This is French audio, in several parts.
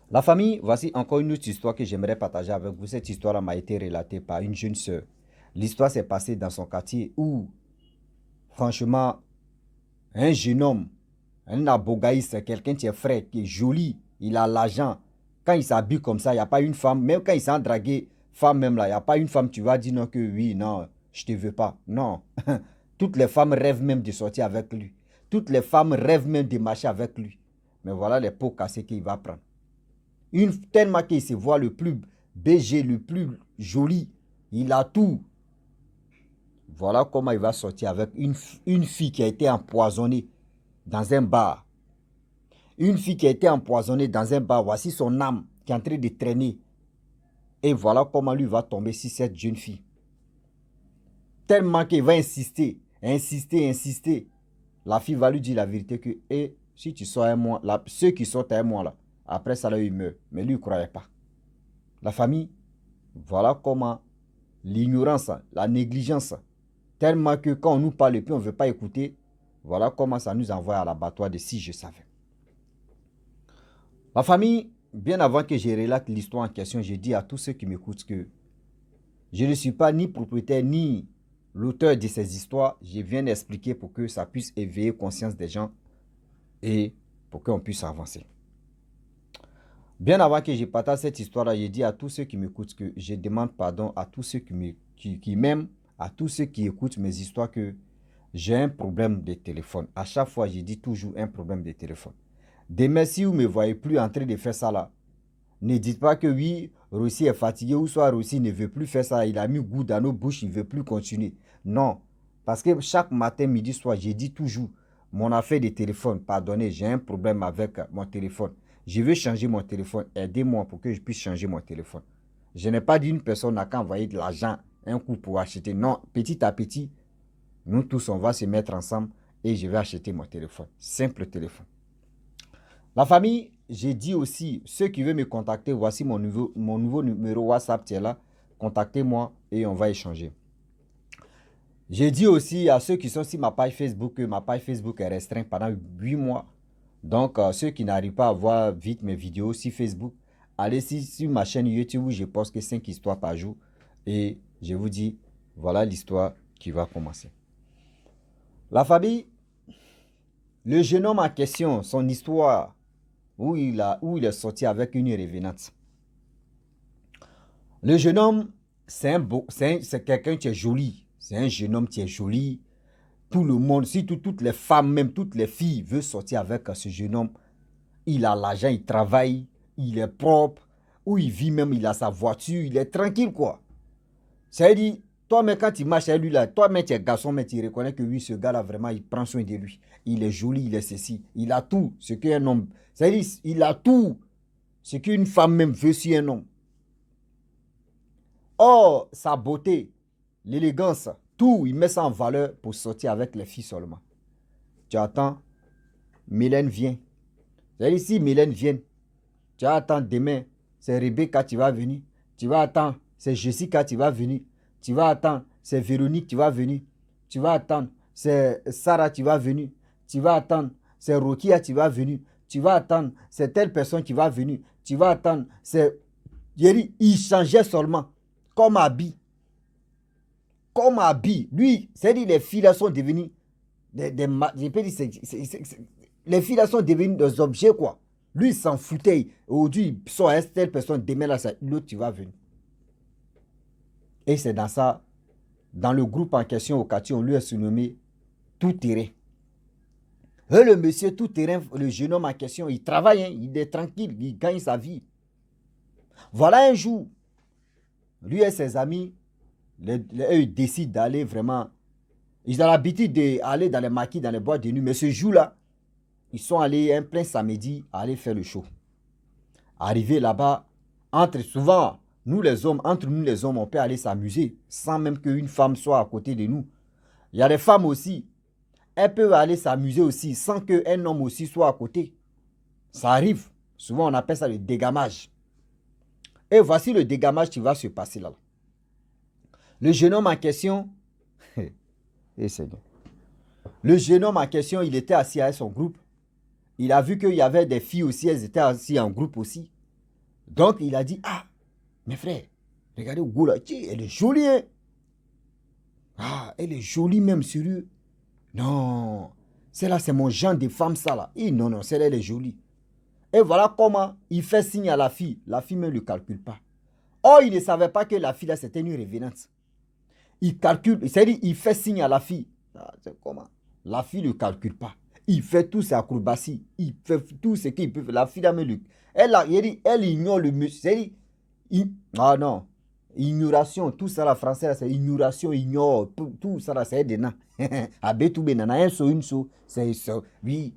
La famille, voici encore une autre histoire que j'aimerais partager avec vous. Cette histoire m'a été relatée par une jeune sœur. L'histoire s'est passée dans son quartier où, franchement, un jeune homme, un abogaïste, quelqu'un qui est frais, qui est joli, il a l'argent. Quand il s'habille comme ça, il n'y a pas une femme, même quand il s'est dragué, femme même là, il n'y a pas une femme, tu vas dire non que oui, non, je ne te veux pas. Non. Toutes les femmes rêvent même de sortir avec lui. Toutes les femmes rêvent même de marcher avec lui. Mais voilà les pots cassés qu'il va prendre. Tellement qu'il se voit le plus BG, le plus joli. Il a tout. Voilà comment il va sortir avec une fille qui a été empoisonnée dans un bar. Une fille qui a été empoisonnée dans un bar. Voici son âme qui est en train de traîner. Et voilà comment lui va tomber sur cette jeune fille. Tellement qu'il va insister, insister, insister. La fille va lui dire la vérité que si tu sors un mois, ceux qui sortent un mois là, après ça là, il meurt. Mais lui, il ne croyait pas. La famille, voilà comment l'ignorance, la négligence, tellement que quand on nous parle et puis on ne veut pas écouter, voilà comment ça nous envoie à l'abattoir de si je savais. La famille, bien avant que je relate l'histoire en question, j'ai dit à tous ceux qui m'écoutent que je ne suis pas ni propriétaire ni l'auteur de ces histoires. Je viens d'expliquer pour que ça puisse éveiller conscience des gens et pour qu'on puisse avancer. Bien avant que je partage cette histoire-là, j'ai dit à tous ceux qui m'écoutent que je demande pardon à tous ceux qui m'aiment, à tous ceux qui écoutent mes histoires que j'ai un problème de téléphone. À chaque fois, je dis toujours un problème de téléphone. Demain, si vous ne me voyez plus en train de faire ça là, ne dites pas que oui, Rossi est fatigué ou soit Rossi ne veut plus faire ça. Il a mis goût dans nos bouches, il ne veut plus continuer. Non, parce que chaque matin, midi, soir, j'ai dit toujours, mon affaire de téléphone, pardonnez, j'ai un problème avec mon téléphone. Je veux changer mon téléphone. Aidez-moi pour que je puisse changer mon téléphone. Je n'ai pas dit une personne n'a qu'à envoyer de l'argent, un coup pour acheter. Non, petit à petit, nous tous, on va se mettre ensemble et je vais acheter mon téléphone. Simple téléphone. La famille, j'ai dit aussi, ceux qui veulent me contacter, voici mon nouveau numéro WhatsApp qui est là. Contactez-moi et on va échanger. J'ai dit aussi à ceux qui sont sur ma page Facebook que ma page Facebook est restreinte pendant 8 mois. Donc, ceux qui n'arrivent pas à voir vite mes vidéos sur Facebook, allez sur ma chaîne YouTube où je poste que 5 histoires par jour. Et je vous dis, voilà l'histoire qui va commencer. La famille, le jeune homme en question, son histoire, où il est sorti avec une revenante. Le jeune homme, c'est quelqu'un qui est joli. C'est un jeune homme qui est joli. Tout le monde, surtout toutes les femmes, même toutes les filles, veulent sortir avec ce jeune homme. Il a l'argent, il travaille, il est propre. Où il vit même, il a sa voiture, il est tranquille quoi. C'est-à-dire, toi-même quand tu marches avec lui là, toi-même tu es garçon, mais tu reconnais que oui, ce gars-là vraiment, il prend soin de lui. Il est joli, il est ceci. Il a tout, ce qu'un homme. C'est-à-dire, il a tout, ce qu'une femme même veut sur un homme. Or, sa beauté, l'élégance, tout, il met ça en valeur pour sortir avec les filles seulement. Tu attends, Mylène vient. C'est-à-dire, si Mylène vient, tu vas attendre demain, c'est Rebecca qui va venir. Tu vas attendre, c'est Jessica qui va venir. Tu vas attendre, c'est Véronique qui va venir. Tu vas attendre, c'est Sarah qui va venir. Tu vas attendre, c'est Rokia qui va venir. Tu vas attendre, c'est telle personne qui va venir. Tu vas attendre, c'est... Il changeait seulement, comme habit. Comme habit. Lui, c'est-à-dire les filles là sont devenues je peux dire, les filles là sont devenues des objets quoi. Lui, il s'en foutait. Aujourd'hui, il sort avec telle personne, demain là, l'autre, tu vas venir. Et c'est dans ça, dans le groupe en question au quartier, on lui a surnommé Tout Terrain. Et le monsieur Tout Terrain, le jeune homme en question, il travaille, hein, il est tranquille, il gagne sa vie. Voilà un jour, lui et ses amis, ils décident d'aller vraiment. Ils ont l'habitude d'aller dans les maquis, dans les boîtes de nuit, mais ce jour-là, ils sont allés un plein samedi à aller faire le show. Arrivé là-bas, souvent, entre nous les hommes, on peut aller s'amuser sans même qu'une femme soit à côté de nous. Il y a des femmes aussi, elles peuvent aller s'amuser aussi sans qu'un homme aussi soit à côté. Ça arrive. Souvent, on appelle ça le dégamage. Et voici le dégamage qui va se passer là. Le jeune homme en question, et c'est bon. Le jeune homme en question, il était assis avec son groupe. Il a vu qu'il y avait des filles aussi, elles étaient assises en groupe aussi. Donc, il a dit, ah, mes frères, regardez Goula, elle est jolie, hein. Ah, elle est jolie même, sérieux. Non, celle-là, c'est mon genre de femme, ça, là. Et non, non, celle-là, elle est jolie. Et voilà comment il fait signe à la fille. La fille ne le calcule pas. Oh, il ne savait pas que la fille, là, c'était une revenante. Il calcule, c'est-à-dire, il fait signe à la fille. Ah, c'est comment? La fille ne le calcule pas. Il fait tous ses acrobaties. Il fait tout ce qu'il peut faire. La fille, là, elle ignore le monsieur. C'est-à-dire, ah non. Ignoration, tout ça, la française, c'est ignoration, ignore, tout ça, c'est des nains. Abetou benana, un so, une so, c'est ça. Oui.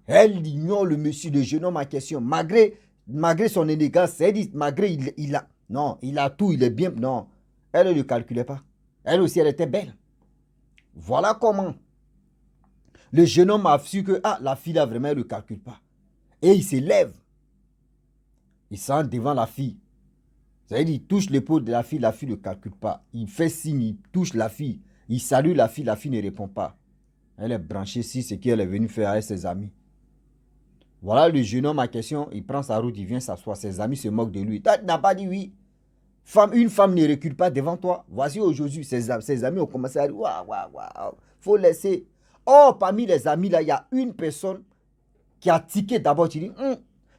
Elle ignore le monsieur, le jeune homme en question. Malgré son élégance, c'est-à-dire, malgré il a. Non, il a tout, il est bien. Non. Elle ne le calculait pas. Elle aussi, elle était belle. Voilà comment le jeune homme a su que ah, la fille là, vraiment, elle ne le calcule pas. Et il s'élève. Il s'en devant la fille. C'est-à-dire, il touche l'épaule de la fille ne calcule pas. Il fait signe, il touche la fille. Il salue la fille ne répond pas. Elle est branchée sur ce qu'elle est venue faire avec ses amis. Voilà le jeune homme en question, il prend sa route, il vient s'asseoir. Ses amis se moquent de lui. Tu n'as pas dit oui. Une femme ne recule pas devant toi. Voici aujourd'hui, ses amis ont commencé à dire waouh, waouh, waouh, faut laisser. Oh, parmi les amis là, il y a une personne qui a tiqué d'abord. Tu dis,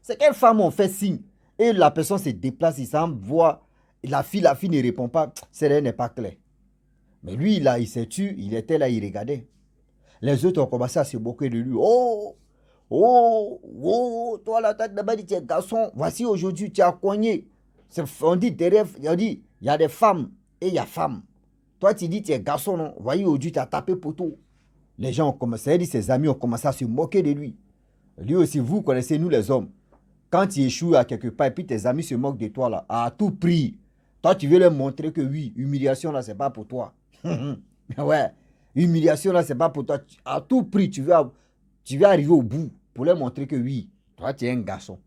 c'est quelle femme on fait signe? Et la personne se déplace, il semble voir. La fille ne répond pas. Celle-là n'est pas claire. Mais lui, là, il s'est tué, il était là, il regardait. Les autres ont commencé à se moquer de lui. Oh, oh, oh, toi là, d'abord dit, tu es garçon. Voici aujourd'hui, tu as cogné. On dit derrière, on dit, il y a des femmes et il y a femmes. Toi, tu dis, tu es garçon, non? Voyez, aujourd'hui, tu as tapé poteau. Les gens ont commencé, ses amis ont commencé à se moquer de lui. Lui aussi, vous connaissez, nous les hommes. Quand tu échoues à quelque part et puis tes amis se moquent de toi là, à tout prix, toi tu veux leur montrer que oui, humiliation là, c'est pas pour toi. Ouais, humiliation là, c'est pas pour toi. À tout prix, tu veux arriver au bout pour leur montrer que oui, toi tu es un garçon.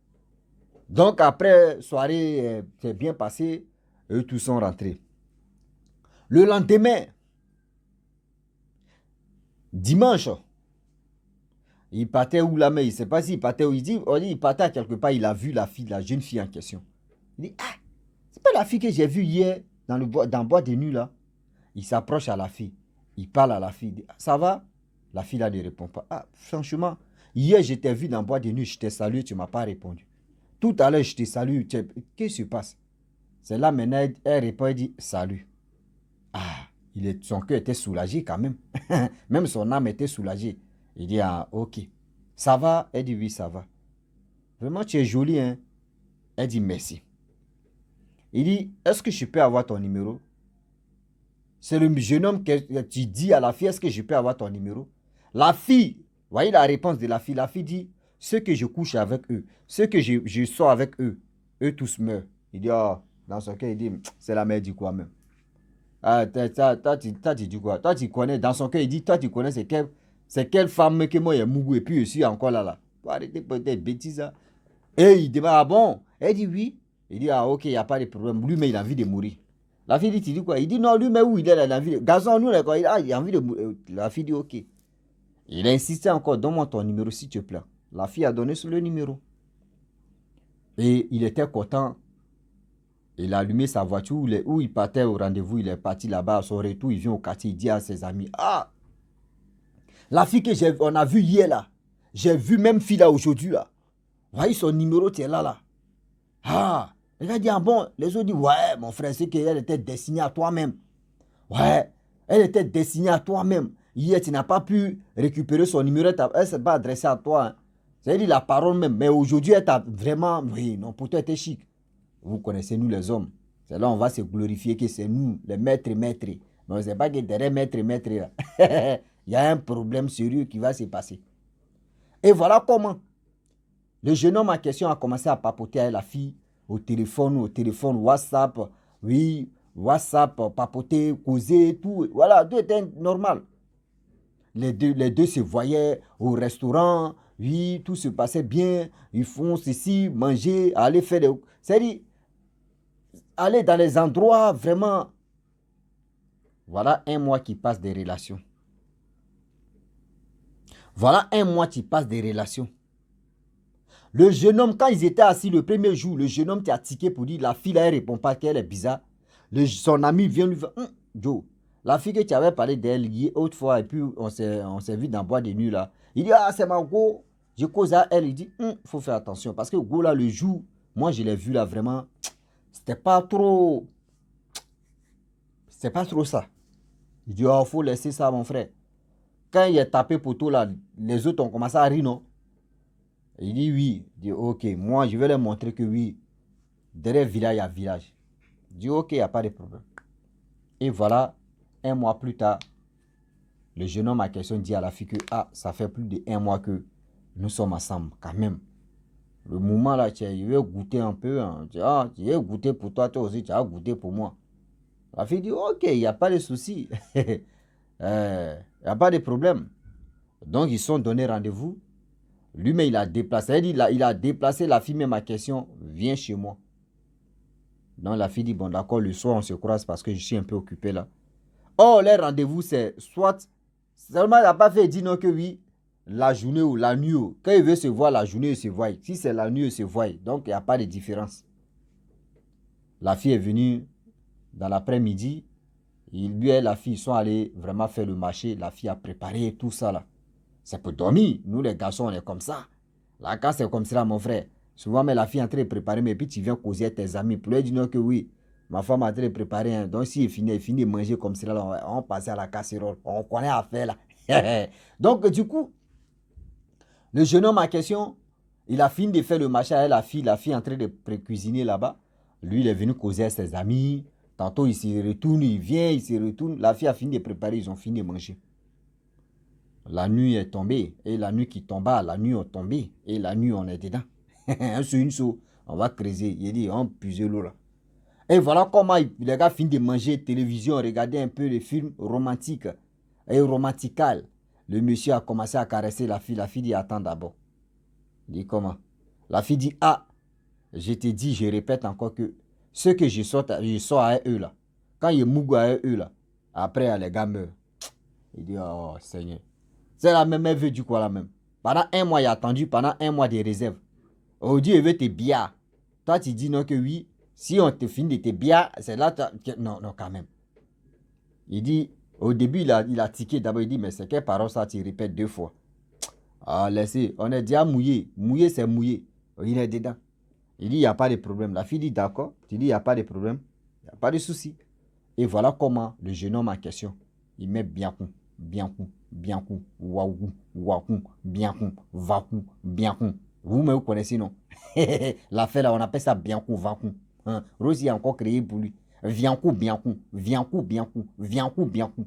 Donc après, soirée c'est bien passé, eux tous sont rentrés. Le lendemain, dimanche, il partait où là, mais il ne sait pas s'il partait où. Il partait à quelque part, il a vu la fille, la jeune fille en question. Il dit, ah, c'est pas la fille que j'ai vue hier dans le bois de nuit là. Il s'approche à la fille. Il parle à la fille. Il dit, ça va? La fille là ne répond pas. Ah, franchement, hier je t'ai vu dans le bois de nuit, je t'ai salué, tu ne m'as pas répondu. Tout à l'heure, je t'ai salué. Qu'est-ce qui se passe? C'est là maintenant, elle répond, elle dit, salut. Ah, son cœur était soulagé quand même. Même son âme était soulagée. Il dit, ah, ok. Ça va? Elle dit, oui, ça va. Vraiment, tu es jolie, hein? Elle dit, merci. Il dit, est-ce que je peux avoir ton numéro? C'est le jeune homme que tu dis à la fille, est-ce que je peux avoir ton numéro? La fille, voyez la réponse de la fille. La fille dit, ceux que je couche avec eux, ceux que je sors avec eux, eux tous meurent. Il dit, oh, dans son cœur, il dit, c'est la mère du quoi même. Ah, toi, tu dis quoi? Toi, tu connais, dans son cœur, il dit, toi, tu connais c'est quelle femme que moi, il y a Mougou, et puis je suis encore là. Faut arrêter peut-être bêtises, hein. Et il dit, ah bon? Elle dit, oui. Il dit, ah ok, il n'y a pas de problème. Lui, mais il a envie de mourir. La fille dit, tu dis quoi? Il dit, non, lui, mais où il est là, il a envie de... Gazon, nous, là, il a envie de mourir. La fille dit, ok. Il a insisté encore, donne-moi ton numéro, s'il te plaît. La fille a donné le numéro. Et il était content. Il a allumé sa voiture où il partait au rendez-vous. Il est parti là-bas. À son retour, il vient au quartier. Il dit à ses amis, ah, la fille que on a vue hier là. J'ai vu même fille là aujourd'hui là. Voyez son numéro, tu es là là. Ah, elle a dit, ah bon. Les autres disent, ouais, mon frère, c'est qu'elle était destinée à toi-même. Ouais, elle était destinée à toi-même. Hier, tu n'as pas pu récupérer son numéro. Elle ne s'est pas adressée à toi. Hein. C'est-à-dire la parole même. Mais aujourd'hui, elle t'a vraiment... Oui, non, pour toi, elle était chic. Vous connaissez nous les hommes. C'est là on va se glorifier que c'est nous, les maîtres. Mais on ne sait pas que derrière maître, là, il y a un problème sérieux qui va se passer. Et voilà comment le jeune homme en question a commencé à papoter avec la fille au téléphone, WhatsApp. Oui, WhatsApp, papoter, causer, tout. Voilà, tout était normal. Les deux se voyaient au restaurant. Oui, tout se passait bien. Ils font ceci, manger, aller faire des... C'est-à-dire, aller dans les endroits vraiment... Voilà un mois qui passe des relations. Voilà un mois qui passe des relations. Le jeune homme, quand ils étaient assis le premier jour, le jeune homme qui a tiqué pour dire la fille là, elle répond pas qu'elle est bizarre. Son ami vient lui faire Joe, la fille que tu avais parlé d'elle hier autrefois, et puis on s'est vu dans bois de nuit là. Il dit ah, c'est ma go. Je cause à elle. Il dit faut faire attention. Parce que go là, le jour, moi je l'ai vu là vraiment, c'était pas trop. C'était pas trop ça. Il dit oh, faut laisser ça, mon frère. Quand il est tapé poteau là, les autres ont commencé à rire, non? Il dit oui. Il dit ok, moi je vais leur montrer que oui, derrière village, il y a village. Il dit ok, il n'y a pas de problème. Et voilà, un mois plus tard, le jeune homme à question dit à la fille que ah, ça fait plus de 1 mois que nous sommes ensemble, quand même. Le moment là, je vais goûter un peu. Hein. Ah, je vais goûter pour toi, toi aussi, tu vas goûter pour moi. La fille dit ok, il n'y a pas de souci. Il n'y a pas de problème. Donc, ils sont donné rendez-vous. Lui-même, il a déplacé. Il a déplacé la fille, même à question, viens chez moi. Donc, la fille dit, bon, d'accord, le soir, on se croise parce que je suis un peu occupé là. Oh, les rendez-vous, c'est soit, seulement, il n'a pas fait dire non que oui, la journée ou la nuit. Quand il veut se voir, la journée, il se voit. Si c'est la nuit, il se voit. Donc, il n'y a pas de différence. La fille est venue dans l'après-midi. Lui et la fille sont allés vraiment faire le marché. La fille a préparé tout ça là. C'est pour dormir. Nous, les garçons, on est comme ça. Là, quand c'est comme ça, mon frère, souvent, mais la fille est en train de préparer, mais puis tu viens causer à tes amis. Pour lui dire non que oui, ma femme est en train de préparer. Hein. Donc, si il finit de manger comme ça, là, on passe à la casserole. On connaît à faire là. Donc, du coup, le jeune homme en question, il a fini de faire le marché avec la fille est en train de cuisiner là-bas. Lui, il est venu causer à ses amis. Tantôt, il se retourne, il vient, il se retourne. La fille a fini de préparer, ils ont fini de manger. La nuit est tombée. Et la nuit qui tomba, la nuit est tombée. Et la nuit, on est dedans. Un sur une seau, on va creuser. Il dit, on puise l'eau là. Et voilà comment les gars finissent de manger télévision, regarder un peu les films romantiques et romantical. Le monsieur a commencé à caresser la fille. La fille dit, attends d'abord. Il dit, comment? La fille dit, ah, je te dis, je répète encore que ceux que je sors à eux là, quand ils mougent à eux là, après les gars meurent. Il dit, oh Seigneur. C'est la même, elle veut du quoi la même. Pendant 1 mois, il a attendu, pendant 1 mois de réserve. Aujourd'hui, il veut te bières. Toi, tu dis non que oui. Si on te finit de tes bières, c'est là, non, non, quand même. Il dit, au début, il a tiqué. D'abord, il dit, mais c'est quelle parole ça, tu répètes 2 fois. Ah, laissez, on est déjà mouillé. Mouillé, c'est mouillé. Il est dedans. Il dit, il n'y a pas de problème. La fille dit, d'accord. Tu dis, il n'y a pas de problème. Il n'y a pas de souci. Et voilà comment le jeune homme en question, il met bien coup, bien coup, bien coup, waouh, waouh, bien coup, vacu, bien coup. Vous-même, vous connaissez, non? L'affaire là, on appelle ça bien coup, vacu. Hein? Rosie a encore créé pour lui. Viens coup, bien coup, viens coup, bien coup, viens coup, bien coup.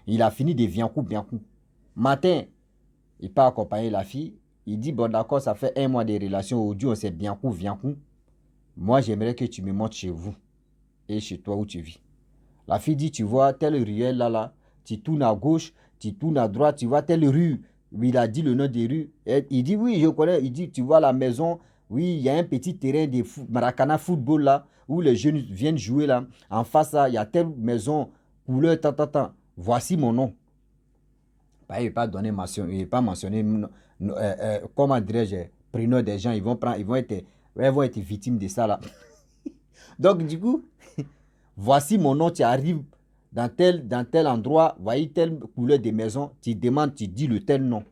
Il a fini de viens coup, bien coup. Matin, il part accompagner la fille. Il dit, bon d'accord, ça fait 1 mois de relation. Aujourd'hui, on s'est bien coup, viens coup. Moi, j'aimerais que tu me montres chez vous et chez toi où tu vis. La fille dit, tu vois, telle ruelle là, tu tournes à gauche, tu tournes à droite, tu vois telle rue. Il a dit le nom des rues. Et il dit, oui, je connais. Il dit, tu vois la maison, oui, il y a un petit terrain de Maracana football là, où les jeunes viennent jouer là. En face, là, il y a telle maison, couleur, tant. Voici mon nom. Bah, il ne va pas mentionner, comment dirais-je, prénom des gens, ils vont être victimes de ça là. Donc, du coup, voici mon nom, tu arrives dans tel endroit, voyez telle couleur de maison, tu demandes, tu dis le tel nom.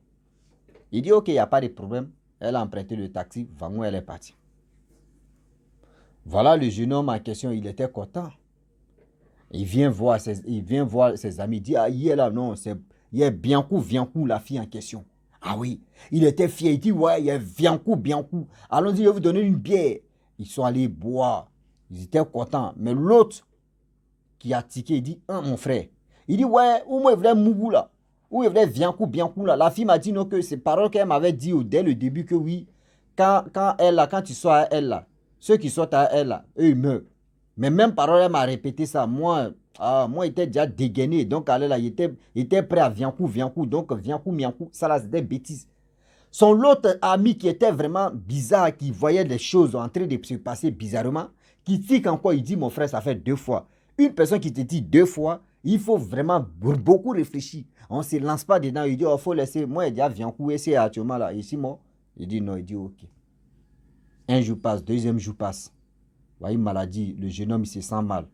Il dit, ok, il n'y a pas de problème. Elle a emprunté le taxi, vraiment, elle est partie. Voilà le jeune homme en question, il était content. Il vient voir ses amis, il dit, ah, il est là, non, il est Biancou, la fille en question. Ah oui, il était fier, il dit, ouais, il est Biancou. Allons-y, je vais vous donner une bière. Ils sont allés boire, ils étaient contents. Mais l'autre, qui a tiqué, il dit, mon frère. Il dit, ouais, où moi, il voulait Mougou là. Où il voulait Biancou là. La fille m'a dit non, que c'est parole qu'elle m'avait dit dès le début que oui, quand tu sors à elle là, ceux qui sortent à elle là, eux ils meurent. Mais même parole, elle m'a répété ça. Moi, il était déjà dégainé. Donc, elle là, il était prêt à Biancou. Donc, Biancou, ça là, c'était bêtise. Son l'autre ami qui était vraiment bizarre, qui voyait les choses en train de se passer bizarrement, qui tique encore, il dit, mon frère, ça fait 2 fois. Une personne qui te dit 2 fois, il faut vraiment beaucoup réfléchir. On ne se lance pas dedans. Il dit, il faut laisser. Moi, il dit, viens couper, c'est actuellement là. Ici, moi, Il dit non, il dit ok. Un jour passe, deuxième jour passe. Voilà une maladie, le jeune homme il se sent mal.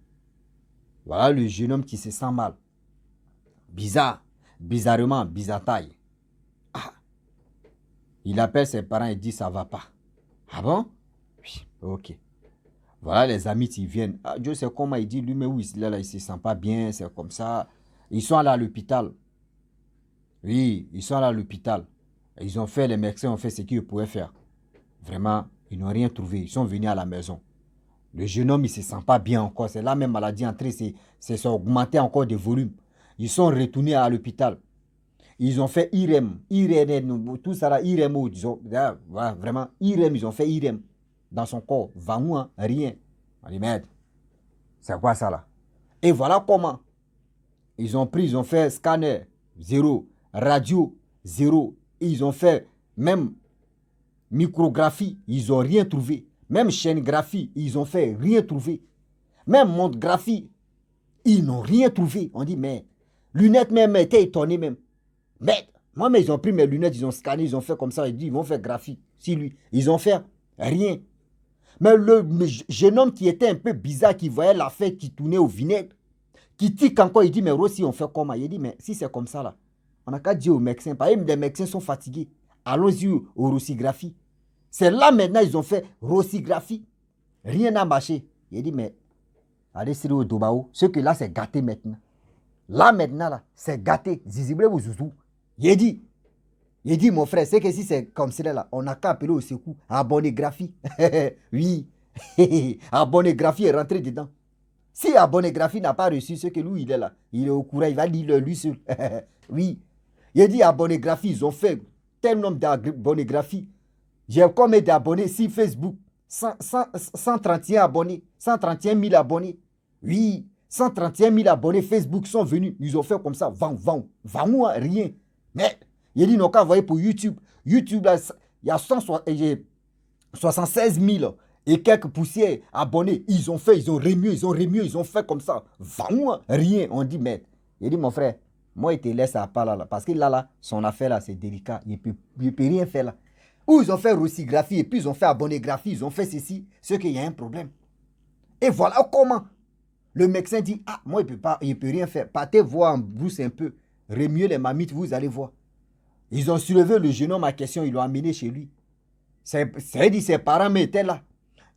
Voilà le jeune homme qui se sent mal. Bizarre, bizarrement, bizarre taille. Ah. Il appelle ses parents et dit ça va pas. Ah bon? Oui, ok. Voilà les amis qui viennent. Ah, Dieu sait comment il dit lui, mais oui, là, il se sent pas bien, c'est comme ça. Ils sont allés à l'hôpital. Oui, ils sont allés à l'hôpital. Ils ont fait, les médecins ont fait ce qu'ils pouvaient faire. Vraiment, ils n'ont rien trouvé. Ils sont venus à la maison. Le jeune homme, il ne se sent pas bien encore. C'est la même maladie entrée, c'est augmenté encore de volume. Ils sont retournés à l'hôpital. Ils ont fait IREM, IRM, tout ça là, IRM, disons, vraiment, IRM, ils ont fait IRM dans son corps. Vangou, hein, rien. On dit, merde, c'est quoi ça là? Et voilà comment. Ils ont pris, ils ont fait scanner, zéro, radio, zéro. Et ils ont fait même micrographie, ils n'ont rien trouvé. Même chaîne graphie, ils ont fait rien trouvé. Même montographie, ils n'ont rien trouvé. On dit, mais lunettes même étaient étonnés même. Mais moi, mais ils ont pris mes lunettes, ils ont scanné, ils ont fait comme ça, ils disent, ils vont faire graphie. Si lui, ils ont fait rien. Mais le jeune homme qui était un peu bizarre, qui voyait la fête qui tournait au vinaigre, qui tique encore, il dit, mais Rossi, on fait comment? Il dit, mais si c'est comme ça là, on n'a qu'à dire aux médecins. Par exemple, les médecins sont fatigués. Allons-y aux rossigraphie. C'est là maintenant, ils ont fait rossigraphie. Rien n'a marché. Il dit, mais allez sur le Dobao. Ce que là, c'est gâté maintenant. Là maintenant, là, c'est gâté. Zizible ou zouzou. Il dit, mon frère, c'est que si c'est comme cela là, on n'a qu'à appeler au secours. Abonnégraphie. Oui. Abonnégraphie est rentré dedans. Si Abonnégraphie n'a pas reçu ce que lui, il est là, il est au courant, il va lire lui seul. Oui. Il dit Abonnégraphie, ils ont fait tel nombre d'abonnégrammies. J'ai combien d'abonnés sur Facebook? 131 abonnés. 131 000 abonnés. Oui. 131 000 abonnés Facebook sont venus. Ils ont fait comme ça. Vend, rien. Mais, il dit, non, qu'à envoyer pour YouTube. YouTube, là, il y a 76 000 et quelques poussières abonnés. Ils ont fait, ils ont remué, ils ont fait comme ça. Vend rien. On dit, mais, il dit, mon frère, moi, il te laisse à part là. Parce que là, son affaire là, c'est délicat. Il ne peut rien faire là. Ou ils ont fait rossigraphie et puis ils ont fait abonnégraphie, ils ont fait ceci, c'est qu'il y a un problème. Et voilà comment. Le médecin dit, ah, moi, il ne peut rien faire. Partez voir en brousse un peu. Remuez les mamites, vous allez voir. Ils ont soulevé le jeune homme à question, ils l'ont amené chez lui. C'est dit, ses parents étaient là.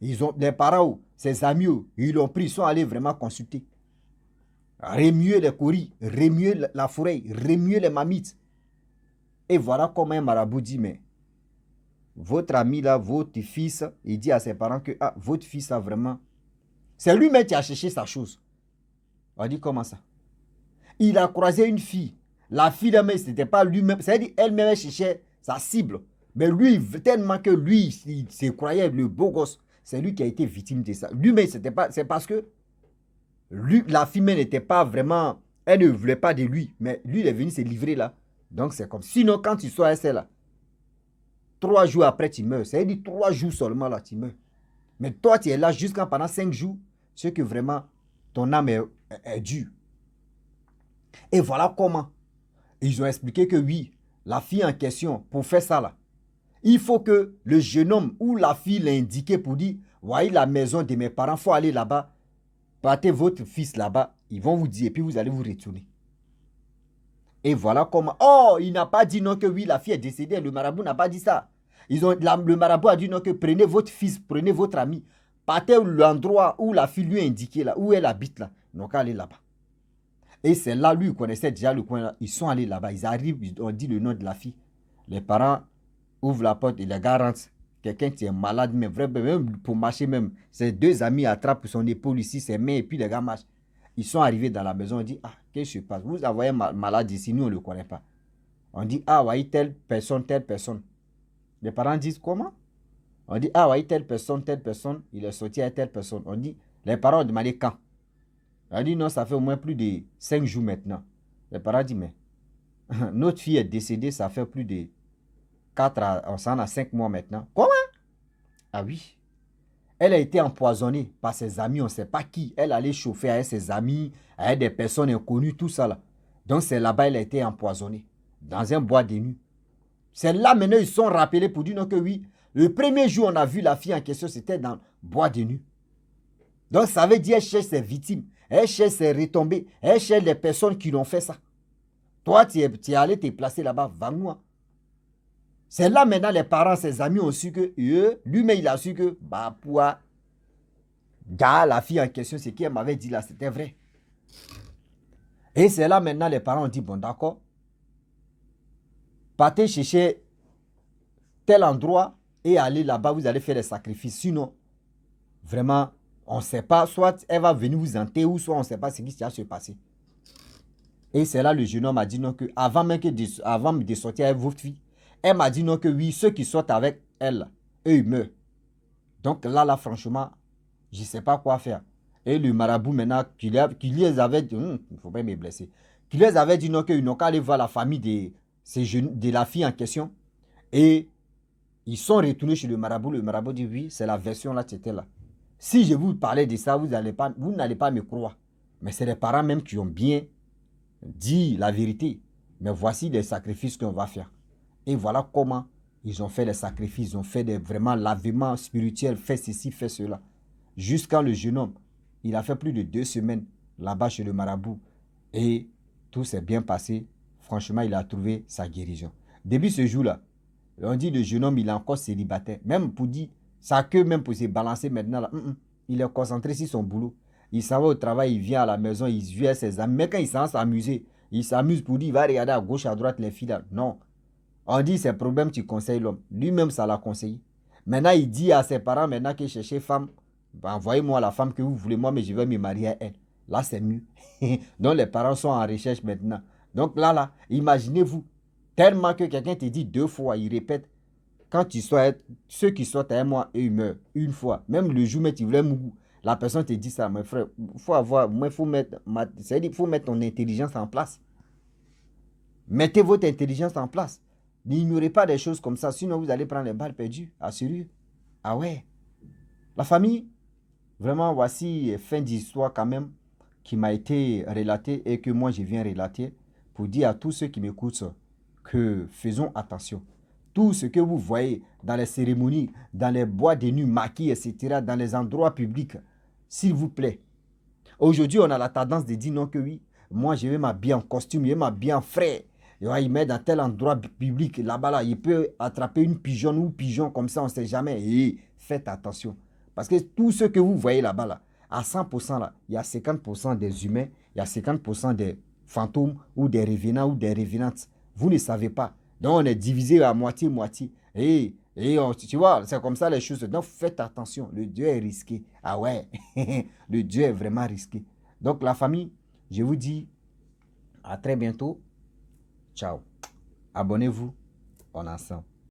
Les parents, ses amis, ils l'ont pris, ils sont allés vraiment consulter. Remuer les courris, remuer la forêt, remuer les mamites. Et voilà comment un marabout dit, mais votre ami là, votre fils, il dit à ses parents que ah, votre fils a vraiment... C'est lui-même qui a cherché sa chose. On dit comment ça? Il a croisé une fille. La fille là, mais c'était pas lui-même. C'est-à-dire elle-même cherchait sa cible. Mais lui, tellement que lui, il se croyait le beau gosse. C'est lui qui a été victime de ça. Lui-même, c'était pas... C'est parce que lui, la fille n'était pas vraiment... Elle ne voulait pas de lui. Mais lui, il est venu se livrer là. Donc c'est comme... Sinon, quand tu sois à là, 3 jours après, tu meurs. C'est-à-dire 3 jours seulement, là, tu meurs. Mais toi, tu es là jusqu'à pendant 5 jours. C'est que vraiment, ton âme est dure. Et voilà comment. Ils ont expliqué que oui, la fille en question, pour faire ça, là, il faut que le jeune homme ou la fille l'ait indiqué pour dire, voyez la maison de mes parents, il faut aller là-bas. Partez votre fils là-bas. Ils vont vous dire, et puis vous allez vous retourner. Et voilà comment... Oh, il n'a pas dit non que oui, la fille est décédée. Le marabout n'a pas dit ça. Le marabout a dit non que prenez votre fils, prenez votre ami. Partez l'endroit où la fille lui a indiqué, là, où elle habite là. Ils n'ont qu'à aller là-bas. Et c'est là, lui, il connaissait déjà le coin là. Ils sont allés là-bas. Ils arrivent, on dit le nom de la fille. Les parents ouvrent la porte et les gars rentrent. Quelqu'un qui est malade, mais vraiment, même pour marcher même. Ses 2 amis attrapent son épaule ici, ses mains, et puis les gars marchent. Ils sont arrivés dans la maison, on dit, ah, qu'est-ce qui se passe? Vous envoyez un malade ici, nous on ne le connaît pas. On dit, ah, oui, telle personne. Les parents disent, comment? On dit, ah, oui, telle personne, il est sorti à telle personne. On dit, les parents ont demandé quand? On dit, non, ça fait au moins plus de 5 jours maintenant. Les parents disent, mais notre fille est décédée, ça fait plus de 5 mois maintenant. Comment? Ah oui. Elle a été empoisonnée par ses amis, on ne sait pas qui. Elle allait chauffer avec ses amis, avec des personnes inconnues, tout ça là. Donc c'est là-bas elle a été empoisonnée. Dans un bois de nuit. C'est là maintenant ils sont rappelés pour dire non que oui, le premier jour on a vu la fille en question, c'était dans Bois de Nuit. Donc ça veut dire elle cherche ses victimes, elle cherche ses retombées, elle cherche les personnes qui l'ont fait ça. Toi, tu es allé te placer là-bas, va-moi. C'est là maintenant les parents, ses amis ont su que lui-même il a su que Bapoua, la fille en question, ce qu'elle m'avait dit là, c'était vrai. Et c'est là maintenant les parents ont dit, bon d'accord, partez chercher tel endroit et allez là-bas, vous allez faire des sacrifices. Sinon, vraiment, on ne sait pas, soit elle va venir vous hanter ou soit on ne sait pas ce qui va se passer. Et c'est là le jeune homme a dit non que avant même avant de sortir avec votre fille, elle m'a dit non que oui, ceux qui sortent avec elle, eux ils meurent. Donc là franchement, je ne sais pas quoi faire. Et le marabout maintenant, qui les avait dit, il ne faut pas me blesser, qui les avait dit non qu'ils n'ont qu'à aller voir la famille de la fille en question. Et ils sont retournés chez le marabout. Le marabout dit oui, c'est la version là, c'était là. Si je vous parlais de ça, vous n'allez pas me croire. Mais c'est les parents même qui ont bien dit la vérité. Mais voici les sacrifices qu'on va faire. Et voilà comment ils ont fait les sacrifices. Ils ont fait vraiment lavements spirituels, fait ceci, fait cela. Jusqu'à le jeune homme, il a fait plus de 2 semaines là-bas chez le marabout. Et tout s'est bien passé. Franchement, il a trouvé sa guérison. Depuis ce jour-là, on dit le jeune homme, il est encore célibataire. Même pour dire, sa queue même pour se balancer maintenant, là, il est concentré sur son boulot. Il s'en va au travail, il vient à la maison, il vient ses amis. Mais quand il s'en s'amuser, il s'amuse pour dire, il va regarder à gauche, à droite les filles là. Non. On dit, c'est problème, tu conseilles l'homme. Lui-même, ça l'a conseillé. Maintenant, il dit à ses parents, maintenant qu'il cherche femme, ben, envoyez-moi la femme que vous voulez, moi, mais je vais me marier à elle. Là, c'est mieux. Donc, les parents sont en recherche maintenant. Donc, là, imaginez-vous, tellement que quelqu'un te dit 2 fois, il répète. Quand tu sois, ceux qui sortent à un mois, ils meurent une fois. Même le jour où tu voulais mourir, la personne te dit ça, mon frère. Il faut mettre ton intelligence en place. Mettez votre intelligence en place. N'ignorez pas des choses comme ça, sinon vous allez prendre les balles perdues. Ah, sérieux? Ah ouais. La famille, vraiment, voici fin d'histoire quand même qui m'a été relatée et que moi je viens relater pour dire à tous ceux qui m'écoutent que faisons attention. Tout ce que vous voyez dans les cérémonies, dans les boîtes de nuit maquillées, etc., dans les endroits publics, s'il vous plaît. Aujourd'hui, on a la tendance de dire non que oui, moi je vais m'habiller en costume, je vais m'habiller en frais. Il met dans tel endroit public, là-bas, là, il peut attraper une pigeonne ou pigeon comme ça, on ne sait jamais. Et faites attention. Parce que tout ce que vous voyez là-bas, là, à 100%, là, il y a 50% des humains, il y a 50% des fantômes ou des revenants ou des revenantes. Vous ne savez pas. Donc, on est divisé à moitié-moitié. Tu vois, c'est comme ça les choses. Donc, faites attention. Le Dieu est risqué. Ah ouais, le Dieu est vraiment risqué. Donc, la famille, je vous dis à très bientôt. Ciao. Abonnez-vous. On est ensemble.